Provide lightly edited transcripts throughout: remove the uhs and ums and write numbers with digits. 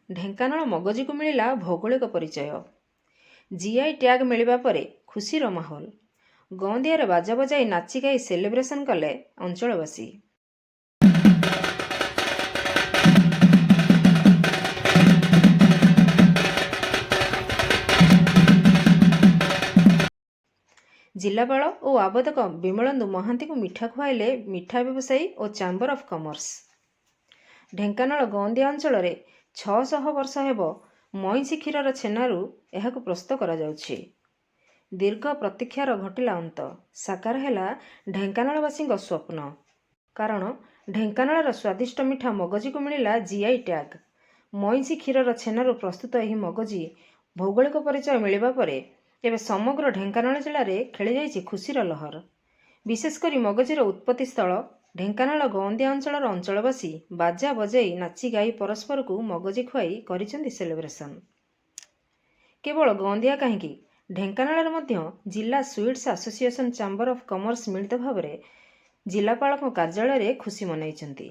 ଢେଙ୍କାନାଳ ମଗଜିକୁ ମିଳିଲା ଭୌଗୋଳିକ ପରିଚୟ। ଜିଆଇ ଟ୍ୟାଗ୍ ମିଳିବା ପରେ ଖୁସିର ମାହୋଲ। ଗଅଁଦିଆରେ ବାଜା ବଜାଇ ନାଚି ଗାଇ ସେଲିବ୍ରେସନ୍ କଲେ ଅଞ୍ଚଳବାସୀ। ଜିଲ୍ଲାପାଳ ଓ ଆବୋଧକ ବିମଳେନ୍ଦୁ ମହାନ୍ତିଙ୍କୁ ମିଠା ଖୁଆଇଲେ ମିଠା ବ୍ୟବସାୟୀ ଓ ଚାମ୍ବର ଅଫ୍ କମର୍ସ। ଢେଙ୍କାନାଳ ଗଅଁଦିଆ ଅଞ୍ଚଳରେ 600 ବର୍ଷ ହେବ ମଇଁଷି କ୍ଷୀରର ଛେନାରୁ ଏହାକୁ ପ୍ରସ୍ତୁତ କରାଯାଉଛି। ଦୀର୍ଘ ପ୍ରତୀକ୍ଷାର ଘଟିଲା ଅନ୍ତ। ସାକାର ହେଲା ଢେଙ୍କାନାଳବାସୀଙ୍କ ସ୍ୱପ୍ନ। କାରଣ ଢେଙ୍କାନାଳର ସ୍ୱାଦିଷ୍ଟ ମିଠା ମଗଜିକୁ ମିଳିଲା ଜିଆଇ ଟ୍ୟାଗ୍। ମଇଁଷି କ୍ଷୀରର ଛେନାରୁ ପ୍ରସ୍ତୁତ ଏହି ମଗଜି ଭୌଗୋଳିକ ପରିଚୟ ମିଳିବା ପରେ ଏବେ ସମଗ୍ର ଢେଙ୍କାନାଳ ଜିଲ୍ଲାରେ ଖେଳିଯାଇଛି ଖୁସିର ଲହର। ବିଶେଷ କରି ମଗଜିର ଉତ୍ପତ୍ତି ସ୍ଥଳ ଢେଙ୍କାନାଳ ଗଅଁଦିଆ ଅଞ୍ଚଳର ଅଞ୍ଚଳବାସୀ ବାଜା ବଜାଇ ନାଚି ଗାଇ ପରସ୍ପରକୁ ମଗଜି ଖୁଆଇ କରିଛନ୍ତି ସେଲିବ୍ରେସନ୍। କେବଳ ଗଅଁଦିଆ କାହିଁକି, ଢେଙ୍କାନାଳରେ ମଧ୍ୟ ଜିଲ୍ଲା sweets association chamber of commerce ମିଳିତ ଭାବରେ ଜିଲ୍ଲାପାଳଙ୍କ କାର୍ଯ୍ୟାଳୟରେ ଖୁସି ମନାଇଛନ୍ତି।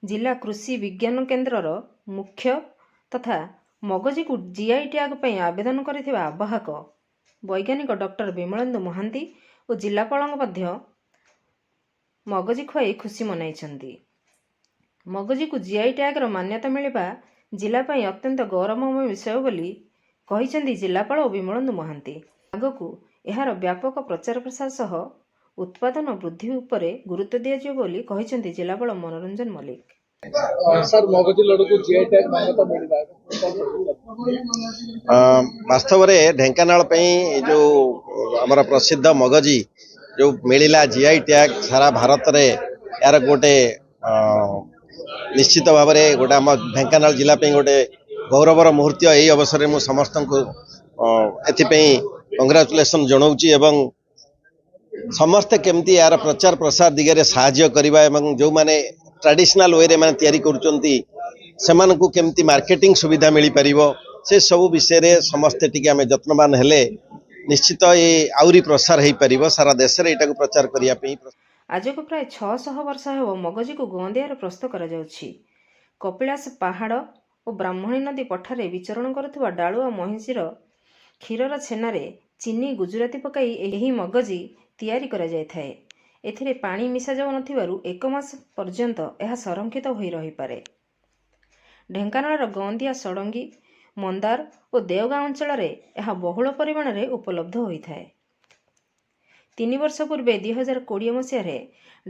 ଜିଲ୍ଲା କୃଷି ବିଜ୍ଞାନ କେନ୍ଦ୍ରର ମୁଖ୍ୟ ତଥା ମଗଜିକୁ ଜିଆଇ ଟ୍ୟାଗ୍ ପାଇଁ ଆବେଦନ କରିଥିବା ଆବାହକ ବୈଜ୍ଞାନିକ ଡକ୍ଟର ବିମଳେନ୍ଦୁ ମହାନ୍ତି ଓ ଜିଲ୍ଲାପାଳଙ୍କ ମଧ୍ୟ ମଗଜି ଖୁଆଇ ଖୁସି ମନାଇଛନ୍ତି। ମଗଜିକୁ ଜିଆଇ ଟ୍ୟାଗ୍ର ମାନ୍ୟତା ମିଳିବା ଜିଲ୍ଲା ପାଇଁ ଅତ୍ୟନ୍ତ ଗୌରବମୟ ବିଷୟ ବୋଲି କହିଛନ୍ତି ଜିଲ୍ଲାପାଳ ଓ ବିମଳେନ୍ଦୁ ମହାନ୍ତି। ଆଗକୁ ଏହାର ବ୍ୟାପକ ପ୍ରଚାର ପ୍ରସାର ସହ ଉତ୍ପାଦନ ବୃଦ୍ଧି ଉପରେ ଗୁରୁତ୍ୱ ଦିଆଯିବ ବୋଲି କହିଛନ୍ତି ଜିଲ୍ଲାପାଳ ମନୋରଞ୍ଜନ ମଲ୍ଲିକ। ବାସ୍ତବରେ ଢେଙ୍କାନାଳ ପାଇଁ ଯେଉଁ ଆମର ପ୍ରସିଦ୍ଧ ମଗଜି ଯେଉଁ ମିଳିଲା ଜିଆଇ ଟ୍ୟାଗ୍ ସାରା ଭାରତରେ ଏହାର ଗୋଟେ ନିଶ୍ଚିତ ଭାବରେ ଗୋଟେ ଆମ ଢେଙ୍କାନାଳ ଜିଲ୍ଲା ପାଇଁ ଗୋଟେ ଗୌରବର ମୁହୂର୍ତ୍ତ। ଏହି ଅବସରରେ ମୁଁ ସମସ୍ତଙ୍କୁ ଏଥିପାଇଁ କଂଗ୍ରାଚୁଲେସନ୍ ଜଣାଉଛି ଏବଂ ସମସ୍ତେ କେମିତି ଏହାର ପ୍ରଚାର ପ୍ରସାର ଦିଗରେ ସାହାଯ୍ୟ କରିବା ଏବଂ ଯେଉଁମାନେ ଟ୍ରାଡିସନାଲ ୱେରେ ମାନେ ତିଆରି କରୁଛନ୍ତି ସେମାନଙ୍କୁ କେମିତି ମାର୍କେଟିଂ ସୁବିଧା ମିଳିପାରିବ ସେ ସବୁ ବିଷୟରେ ସମସ୍ତେ ଟିକେ ଆମେ ଯତ୍ନବାନ ହେଲେ ନିଶ୍ଚିତ ଏ ଆହୁରି ପ୍ରସାର ହେଇପାରିବ ସାରା ଦେଶରେ ଏଟାକୁ ପ୍ରଚାର କରିବା ପାଇଁ। ଆଜକୁ ପ୍ରାୟ 600 ବର୍ଷ ହେବ ମଗଜିକୁ ଗଅଁଦିଆରେ ପ୍ରସ୍ତୁତ କରାଯାଉଛି। କପିଳାସ ପାହାଡ଼ ଓ ବ୍ରାହ୍ମଣୀ ନଦୀ ପଠାରେ ବିଚରଣ କରୁଥିବା ଡାଳୁଆ ମହିଷୀର କ୍ଷୀରର ଛେନାରେ ଚିନି ଗୁଜୁରାତି ପକାଇ ଏହି ମଗଜି ତିଆରି କରାଯାଇଥାଏ। ଏଥିରେ ପାଣି ମିଶାଯାଉନଥିବାରୁ 1 ମାସ ପର୍ଯ୍ୟନ୍ତ ଏହା ସଂରକ୍ଷିତ ହୋଇ ରହିପାରେ। ଢେଙ୍କାନାଳର ଗଅଁଦିଆ, ଷଡ଼ଙ୍ଗୀ, ମନ୍ଦାର ଓ ଦେଓଗାଁ ଅଞ୍ଚଳରେ ଏହା ବହୁଳ ପରିମାଣରେ ଉପଲବ୍ଧ ହୋଇଥାଏ। 3 ବର୍ଷ ପୂର୍ବେ 2020 ମସିହାରେ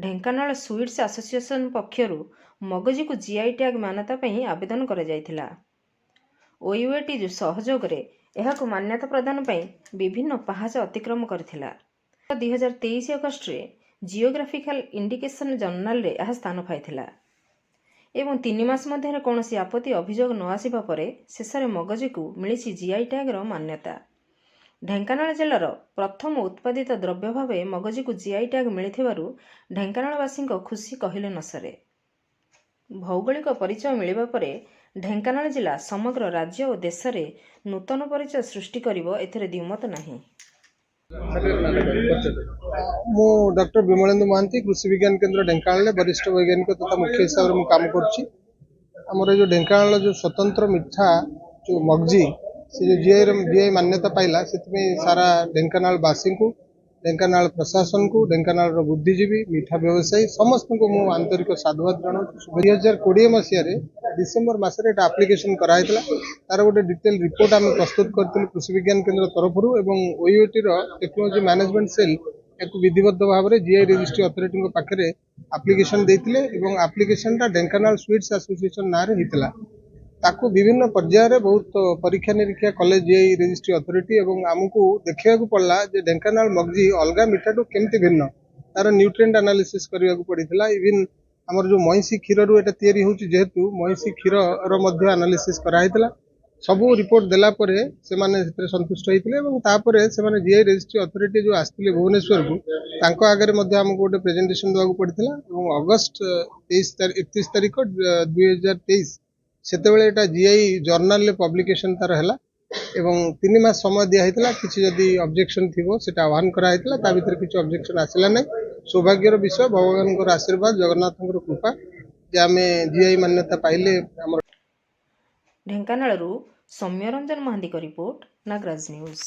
ଢେଙ୍କାନାଳ ସୁଇଟ୍ସ ଆସୋସିଏସନ୍ ପକ୍ଷରୁ ମଗଜିକୁ ଜିଆଇ ଟ୍ୟାଗ୍ ମାନ୍ୟତା ପାଇଁ ଆବେଦନ କରାଯାଇଥିଲା। OUAT ସହଯୋଗରେ ଏହାକୁ ମାନ୍ୟତା ପ୍ରଦାନ ପାଇଁ ବିଭିନ୍ନ ପାହାଚ ଅତିକ୍ରମ କରିଥିଲା। 2023 ଅଗଷ୍ଟରେ ଜିଓଗ୍ରାଫିକାଲ ଇଣ୍ଡିକେସନ୍ ଜର୍ନାଲରେ ଏହା ସ୍ଥାନ ପାଇଥିଲା ଏବଂ 3 ମାସ ମଧ୍ୟରେ କୌଣସି ଆପତ୍ତି ଅଭିଯୋଗ ନ ଆସିବା ପରେ ଶେଷରେ ମଗଜିକୁ ମିଳିଛି ଜିଆଇ ଟ୍ୟାଗ୍ର ମାନ୍ୟତା। ଢେଙ୍କାନାଳ ଜିଲ୍ଲାର ପ୍ରଥମ ଉତ୍ପାଦିତ ଦ୍ରବ୍ୟ ଭାବେ ମଗଜିକୁ ଜିଆଇ ଟ୍ୟାଗ୍ ମିଳିଥିବାରୁ ଢେଙ୍କାନାଳବାସୀଙ୍କ ଖୁସି କହିଲେ ନ ସରେ। ଭୌଗୋଳିକ ପରିଚୟ ମିଳିବା ପରେ ଢେଙ୍କାନାଳ ଜିଲ୍ଲା ସମଗ୍ର ରାଜ୍ୟ ଓ ଦେଶରେ ନୂତନ ପରିଚୟ ସୃଷ୍ଟି କରିବ, ଏଥିରେ ଦ୍ୱିମତ ନାହିଁ। ମୁଁ ଡକ୍ଟର ବିମଳେନ୍ଦୁ ମହାନ୍ତି, କୃଷି ବିଜ୍ଞାନ କେନ୍ଦ୍ର ଢେଙ୍କାନାଳରେ ବରିଷ୍ଠ ବୈଜ୍ଞାନିକ ତଥା ମୁଖ୍ୟ ହିସାବରେ ମୁଁ କାମ କରୁଛି। ଆମର ଏ ଯେଉଁ ଢେଙ୍କାନାଳ ଯେଉଁ ସ୍ୱତନ୍ତ୍ର ମିଠା ଯେଉଁ ମଗଜି ସେ ଯେଉଁ ଜିଆଇ ମାନ୍ୟତା ପାଇଲା ସେଥିପାଇଁ ସାରା ଢେଙ୍କାନାଳବାସୀଙ୍କୁ, ଢେଙ୍କାନାଳ ପ୍ରଶାସନକୁ, ଢେଙ୍କାନାଳର ବୁଦ୍ଧିଜୀବୀ, ମିଠା ବ୍ୟବସାୟୀ ସମସ୍ତଙ୍କୁ ମୁଁ ଆନ୍ତରିକ ସାଧୁବାଦ ଜଣାଉଛି। 2020 ମସିହାରେ ଡିସେମ୍ବର ମାସରେ ଏଟା ଆପ୍ଲିକେସନ କରାଯାଇଥିଲା। ତାର ଗୋଟେ ଡିଟେଲ ରିପୋର୍ଟ ଆମେ ପ୍ରସ୍ତୁତ କରିଥିଲୁ କୃଷି ବିଜ୍ଞାନ କେନ୍ଦ୍ର ତରଫରୁ ଏବଂ OUATର ଟେକ୍ନୋଲୋଜି ମ୍ୟାନେଜମେଣ୍ଟ ସେଲ୍ ଏହାକୁ ବିଧିବଦ୍ଧ ଭାବରେ ଜିଆଇ ରେଜିଷ୍ଟ୍ରି ଅଥରିଟିଙ୍କ ପାଖରେ ଆପ୍ଲିକେସନ ଦେଇଥିଲେ ଏବଂ ଆପ୍ଲିକେସନଟା ଢେଙ୍କାନାଳ ସୁଇଟ୍ସ ଆସୋସିଏସନ ନାଁରେ ହେଇଥିଲା। ତାକୁ ବିଭିନ୍ନ ପର୍ଯ୍ୟାୟରେ ବହୁତ ପରୀକ୍ଷା ନିରୀକ୍ଷା କଲେ ଜିଆଇ ରେଜିଷ୍ଟ୍ରି ଅଥରିଟି ଏବଂ ଆମକୁ ଦେଖିବାକୁ ପଡ଼ିଲା ଯେ ଢେଙ୍କାନାଳ ମଗଜି ଅଲଗା ମିଠାଠୁ କେମିତି ଭିନ୍ନ, ତାର ନ୍ୟୁଟ୍ରିଏଣ୍ଟ ଆନାଲିସିସ୍ କରିବାକୁ ପଡ଼ିଥିଲା। ଇଭିନ୍ ଆମର ଯେଉଁ ମଇଁଷି କ୍ଷୀରରୁ ଏଟା ତିଆରି ହେଉଛି ଯେହେତୁ ମଇଁଷି କ୍ଷୀରର ମଧ୍ୟ ଆନାଲିସିସ୍ କରାହେଇଥିଲା। ସବୁ ରିପୋର୍ଟ ଦେଲା ପରେ ସେମାନେ ସେଥିରେ ସନ୍ତୁଷ୍ଟ ହେଇଥିଲେ ଏବଂ ତାପରେ ସେମାନେ ଜିଆଇ ରେଜିଷ୍ଟ୍ରି ଅଥରିଟି ଯେଉଁ ଆସିଥିଲେ ଭୁବନେଶ୍ୱରକୁ ତାଙ୍କ ଆଗରେ ମଧ୍ୟ ଆମକୁ ଗୋଟେ ପ୍ରେଜେଣ୍ଟେସନ ଦେବାକୁ ପଡ଼ିଥିଲା ଏବଂ ଅଗଷ୍ଟ 31 ତାରିଖ 2023 ସେତେବେଳେ ଏଟା ଜିଆଇ ଜର୍ନାଲରେ ପବ୍ଲିକେସନ ତାର ହେଲା ଏବଂ 3 ମାସ ସମୟ ଦିଆହେଇଥିଲା କିଛି ଯଦି ଅବଜେକ୍ସନ ଥିବ ସେଟା ଆହ୍ୱାନ କରାହେଇଥିଲା ତା ଭିତରେ କିଛି ଅବଜେକ୍ସନ ଆସିଲା ନାହିଁ ସୌଭାଗ୍ୟର ବିଷୟ ଭଗବାନଙ୍କର ଆଶୀର୍ବାଦ ଜଗନ୍ନାଥଙ୍କର କୃପା ଯେ ଆମେ ଜିଆଇ ମାନ୍ୟତା ପାଇଲେ ଆମର ଢେଙ୍କାନାଳରୁ ସୌମ୍ୟରଞ୍ଜନ ମହାନ୍ତିଙ୍କ ରିପୋର୍ଟ, ନାଗରାଜ ନ୍ୟୁଜ୍।